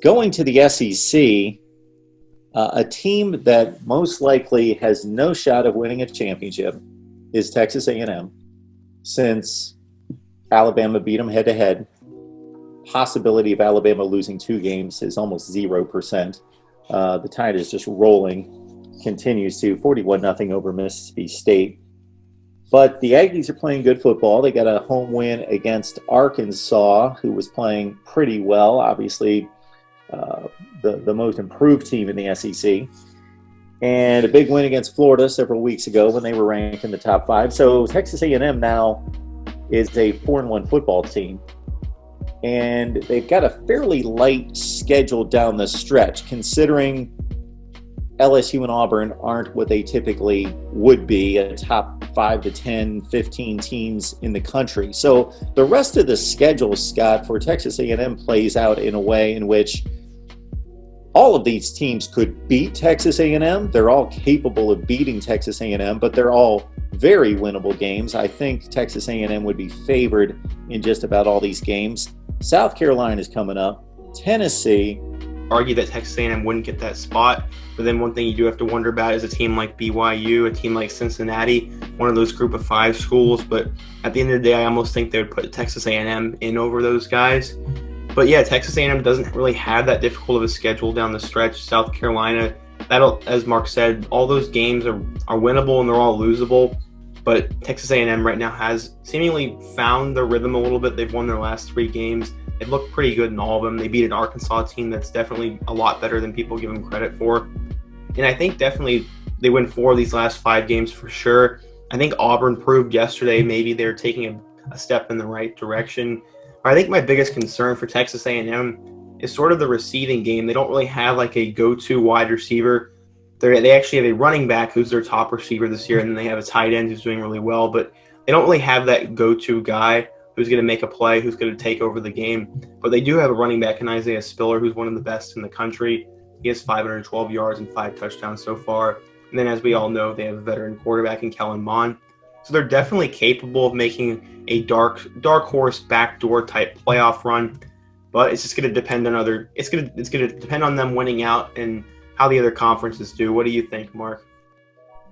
Going to the SEC, a team that most likely has no shot of winning a championship is Texas A&M, since Alabama beat them head-to-head. Possibility of Alabama losing 2 games is almost 0%. The tide is just rolling, continues to 41-0 over Mississippi State. But the Aggies are playing good football. They got a home win against Arkansas, who was playing pretty well, obviously the most improved team in the SEC. And a big win against Florida several weeks ago when they were ranked in the top 5. So Texas A&M now is a 4-1 football team. And they've got a fairly light schedule down the stretch, considering LSU and Auburn aren't what they typically would be, a top 5 to 10, 15 teams in the country. So the rest of the schedule, Scott, for Texas A&M plays out in a way in which all of these teams could beat Texas A&M. They're all capable of beating Texas A&M, but they're all very winnable games. I think Texas A&M would be favored in just about all these games. South Carolina is coming up. Tennessee. Argue that Texas A&M wouldn't get that spot, but then one thing you do have to wonder about is a team like BYU, a team like Cincinnati, one of those group of 5 schools. But at the end of the day, I almost think they would put Texas A&M in over those guys. But yeah, Texas A&M doesn't really have that difficult of a schedule down the stretch. South Carolina, that'll, as Mark said, all those games are winnable and they're all losable. But Texas A&M right now has seemingly found their rhythm a little bit. They've won their last 3 games. They've looked pretty good in all of them. They beat an Arkansas team that's definitely a lot better than people give them credit for. And I think definitely they win 4 of these last 5 games for sure. I think Auburn proved yesterday maybe they're taking a step in the right direction. I think my biggest concern for Texas A&M is sort of the receiving game. They don't really have like a go-to wide receiver. They actually have a running back who's their top receiver this year, and then they have a tight end who's doing really well. But they don't really have that go-to guy who's going to make a play, who's going to take over the game. But they do have a running back in Isaiah Spiller, who's one of the best in the country. He has 512 yards and 5 touchdowns so far. And then, as we all know, they have a veteran quarterback in Kellen Mond. So they're definitely capable of making a dark horse backdoor type playoff run. But it's just going to depend on It's going to depend on them winning out and how the other conferences do. What do you think, Mark?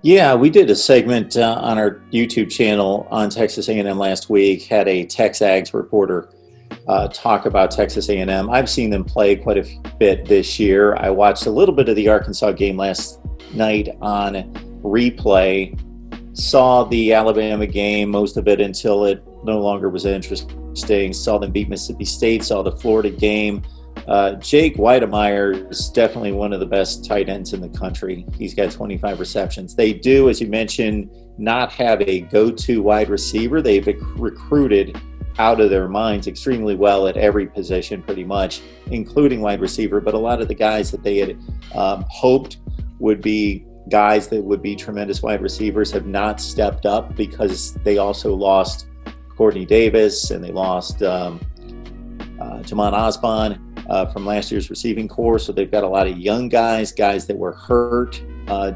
Yeah, we did a segment on our YouTube channel on Texas A&M last week. Had a TexAgs reporter talk about Texas A&M. I've seen them play quite a bit this year. I watched a little bit of the Arkansas game last night on replay. Saw the Alabama game, most of it until it no longer was interesting. Saw them beat Mississippi State. Saw the Florida game. Jake Weidemeyer is definitely one of the best tight ends in the country. He's got 25 receptions. They do, as you mentioned, not have a go-to wide receiver. They've recruited out of their minds extremely well at every position pretty much, including wide receiver. But a lot of the guys that they had hoped would be guys that would be tremendous wide receivers have not stepped up because they also lost Courtney Davis and they lost Jamon Osborne from last year's receiving corps. So they've got a lot of young guys that were hurt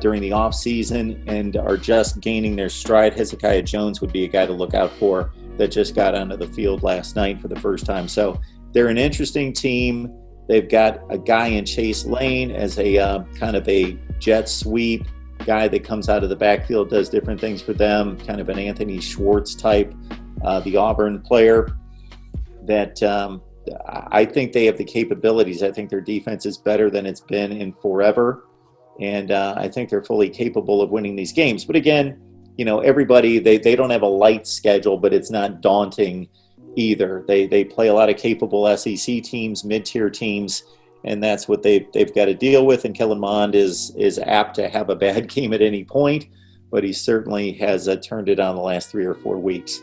during the offseason and are just gaining their stride. Hezekiah Jones would be a guy to look out for that just got onto the field last night for the first time. So they're an interesting team. They've got a guy in Chase Lane as a kind of a jet sweep guy that comes out of the backfield, does different things for them, kind of an Anthony Schwartz type, the Auburn player that I think they have the capabilities. I think their defense is better than it's been in forever. And I think they're fully capable of winning these games. But again, everybody, they don't have a light schedule, but it's not daunting either. They play a lot of capable SEC teams, mid-tier teams, and that's what they've got to deal with. And Kellen Mond is apt to have a bad game at any point, but he certainly has turned it on the last 3 or 4 weeks.